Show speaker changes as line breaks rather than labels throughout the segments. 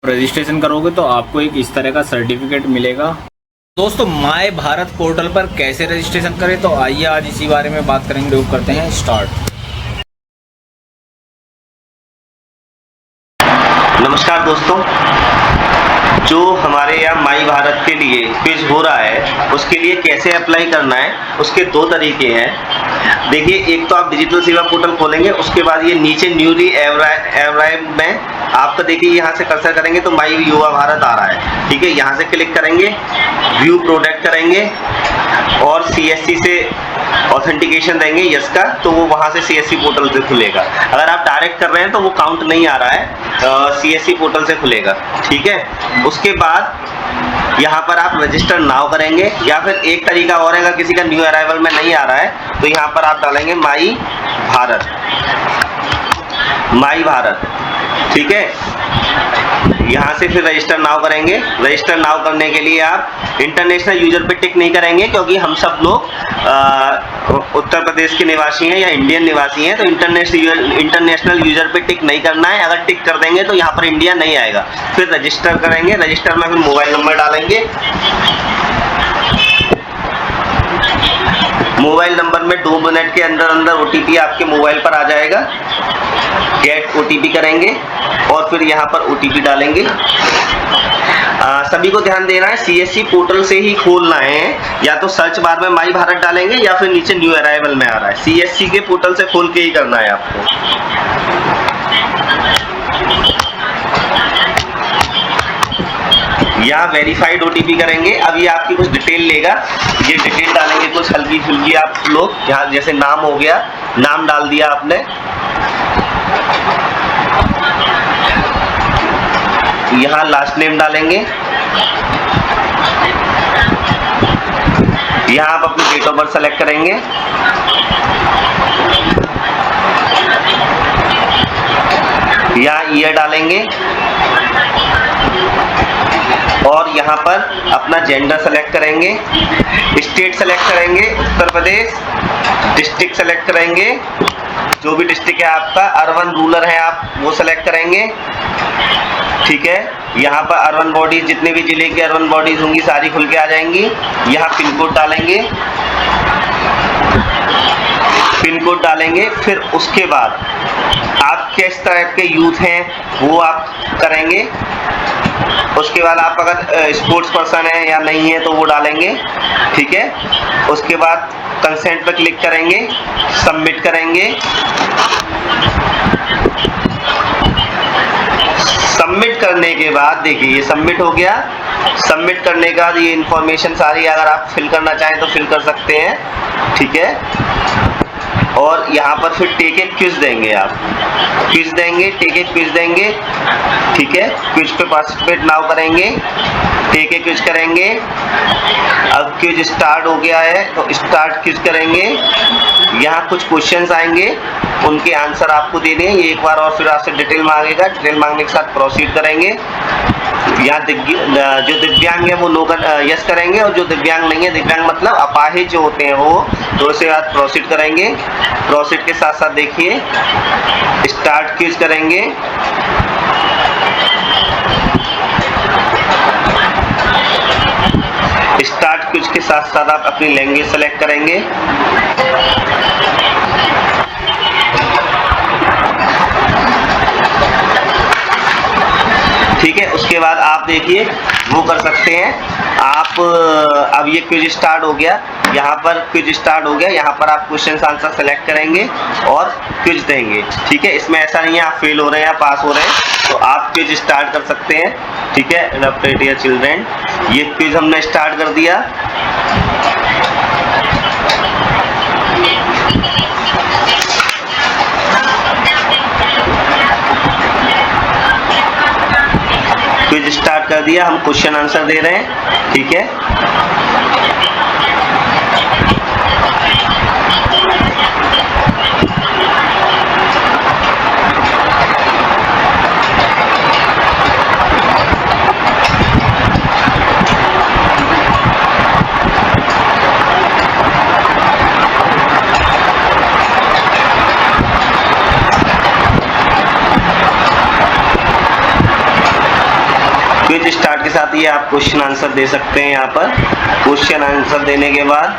Registration करोगे तो आपको एक इस तरह का सर्टिफिकेट मिलेगा। दोस्तों, माय भारत पोर्टल पर कैसे रजिस्ट्रेशन करें, तो आइए आज इसी बारे में बात करेंगे। वीडियो करते हैं स्टार्ट।
नमस्कार दोस्तों, जो हमारे यहाँ माई भारत के लिए क्विज हो रहा है उसके लिए कैसे अप्लाई करना है, उसके दो तरीके हैं। देखिए, एक तो आप डिजिटल सेवा पोर्टल खोलेंगे, उसके बाद ये नीचे न्यूली अराइव्ड में आपका देखिए यहाँ से कर्सर करेंगे तो माई युवा भारत आ रहा है। ठीक है, यहाँ से क्लिक करेंगे, व्यू प्रोडक्ट करेंगे और CSC से ऑथेंटिकेशन देंगे यस का, तो वो वहाँ से CSC पोर्टल से खुलेगा। अगर आप डायरेक्ट कर रहे हैं तो वो काउंट नहीं आ रहा है, CSC पोर्टल से खुलेगा। ठीक है, उसके बाद यहाँ पर आप रजिस्टर नाउ करेंगे, या फिर एक तरीका और है, अगर किसी का न्यू अराइवल में नहीं आ रहा है तो यहाँ पर आप डालेंगे माई भारत, माई भारत। ठीक है, यहाँ से फिर रजिस्टर नाउ करेंगे। रजिस्टर नाउ करने के लिए आप इंटरनेशनल यूजर पे टिक नहीं करेंगे, क्योंकि हम सब लोग उत्तर प्रदेश के निवासी हैं या इंडियन निवासी हैं, तो इंटरनेशनल यूजर पे टिक नहीं करना है। अगर टिक कर देंगे तो यहाँ पर इंडिया नहीं आएगा। फिर रजिस्टर करेंगे, रजिस्टर में फिर मोबाइल नंबर डालेंगे। मोबाइल नंबर में 2 मिनट के अंदर अंदर OTP आपके मोबाइल पर आ जाएगा। गेट OTP करेंगे और फिर यहाँ पर OTP डालेंगे। सभी को ध्यान देना है, CSC पोर्टल से ही खोलना है। या तो सर्च बार में माई भारत डालेंगे या फिर नीचे न्यू अराइवल में आ रहा है, CSC के पोर्टल से खोल के ही करना है आपको। यहाँ वेरीफाइड OTP करेंगे। अब ये आपकी कुछ डिटेल लेगा, ये डिटेल डालेंगे कुछ हल्की फुल्की आप लोग। यहाँ जैसे नाम हो गया, नाम डाल दिया आपने, यहाँ लास्ट नेम डालेंगे, यहाँ आप अपनी डेट ऑफ बर्थ सेलेक्ट करेंगे, यहाँ ईयर डालेंगे और यहाँ पर अपना जेंडर सेलेक्ट करेंगे, स्टेट सेलेक्ट करेंगे उत्तर प्रदेश, डिस्ट्रिक्ट सेलेक्ट करेंगे, जो भी डिस्ट्रिक्ट है आपका, अर्बन रूरल है आप वो सेलेक्ट करेंगे। ठीक है, यहाँ पर अर्बन बॉडीज, जितने भी जिले की अर्बन बॉडीज होंगी सारी खुल के आ जाएंगी। यहाँ पिन कोड डालेंगे, पिन कोड डालेंगे। फिर उसके बाद आप किस तरह के यूथ हैं वो आप करेंगे। उसके बाद आप अगर स्पोर्ट्स पर्सन है या नहीं है तो वो डालेंगे। ठीक है, उसके बाद कंसेंट पर क्लिक करेंगे, सबमिट करेंगे। सबमिट करने के बाद देखिए ये सबमिट हो गया। सबमिट करने के बाद ये इंफॉर्मेशन सारी अगर आप फिल करना चाहें तो फिल कर सकते हैं। ठीक है, और यहाँ पर फिर टेक ए क्विज देंगे, आप क्विज देंगे, टेक ए क्विज देंगे। ठीक है, क्विज पे पार्टिसिपेट नाउ करेंगे, टेक ए क्विज करेंगे। अब क्विज स्टार्ट हो गया है तो स्टार्ट क्विज करेंगे। यहाँ कुछ क्वेश्चंस आएंगे, उनके आंसर आपको देने हैं। एक बार और फिर आपसे डिटेल मांगेगा, डिटेल मांगने के साथ प्रोसीड करेंगे। यहाँ जो दिव्यांग है वो नो यस करेंगे, और जो दिव्यांग नहीं है, दिव्यांग मतलब अपाहिज जो होते हैं वो, तो उसके बाद प्रोसीड करेंगे। प्रोसीड के साथ साथ देखिए स्टार्ट क्विज करेंगे। स्टार्ट क्विज के साथ साथ आप अपनी लैंग्वेज सेलेक्ट करेंगे। ठीक है, उसके बाद आप देखिए वो कर सकते हैं आप। अब ये क्विज स्टार्ट हो गया, यहाँ पर क्विज स्टार्ट हो गया। यहाँ पर आप क्वेश्चन आंसर सेलेक्ट करेंगे और क्विज देंगे। ठीक है, इसमें ऐसा नहीं है आप फेल हो रहे हैं या पास हो रहे हैं, तो आप क्विज स्टार्ट कर सकते हैं। ठीक है, एडॉप्टेड डियर चिल्ड्रेन, ये क्विज हमने स्टार्ट कर दिया। क्विज स्टार्ट कर दिया, हम क्वेश्चन आंसर दे रहे हैं। ठीक है, क्विज स्टार्ट के साथ ये आप क्वेश्चन आंसर दे सकते हैं। यहाँ पर क्वेश्चन आंसर देने के बाद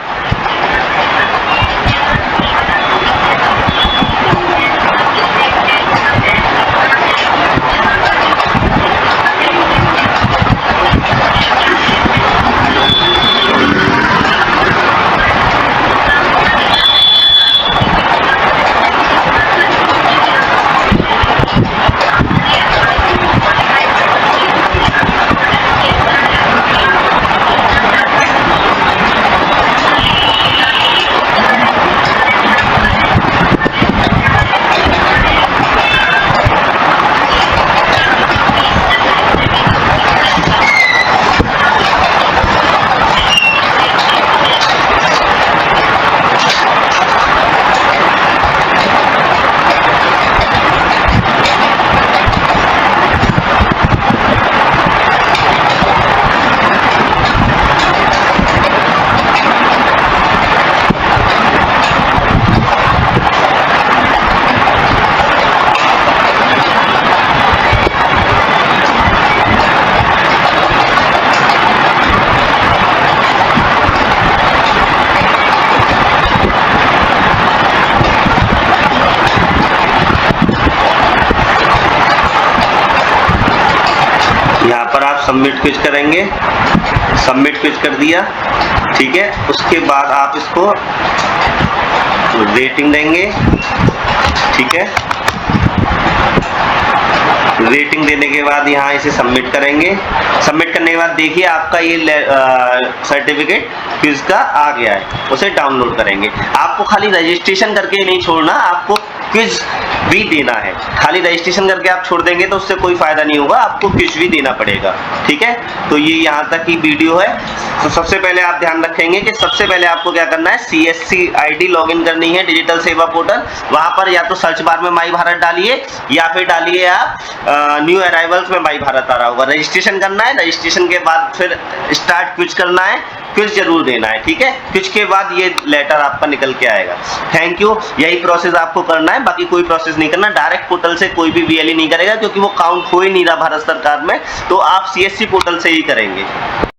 यहाँ पर आप सबमिट क्विज करेंगे। सबमिट क्विज कर दिया, ठीक है। उसके बाद आप इसको रेटिंग देंगे, ठीक है। रेटिंग देने के बाद यहाँ इसे सबमिट करेंगे। सबमिट करने के बाद देखिए आपका ये सर्टिफिकेट क्विज का आ गया है, उसे डाउनलोड करेंगे। आपको खाली रजिस्ट्रेशन करके नहीं छोड़ना, आपको क्विज भी देना है। खाली रजिस्ट्रेशन करके आप छोड़ देंगे तो उससे कोई फायदा नहीं होगा, आपको क्विज भी देना पड़ेगा, ठीक है। तो ये यहाँ तक की वीडियो है। तो सबसे पहले आप ध्यान रखेंगे कि सबसे पहले आपको क्या करना है, CSC ID लॉगिन करनी है, डिजिटल सेवा पोर्टल। वहां पर या तो सर्च बार में माई भारत डालिए या फिर डालिए आप न्यू अराइवल्स में माई भारत आ रहा होगा। रजिस्ट्रेशन करना है, रजिस्ट्रेशन के बाद फिर स्टार्ट क्विज करना है, क्विज जरूर देना है, ठीक है। क्विज के बाद ये लेटर आपका निकल के आएगा। Thank you. यही प्रोसेस आपको करना है, बाकी कोई प्रोसेस नहीं करना। डायरेक्ट पोर्टल से कोई भी VLE नहीं करेगा क्योंकि वो काउंट हो ही नहीं रहा भारत सरकार में, तो आप CSC पोर्टल से ही करेंगे।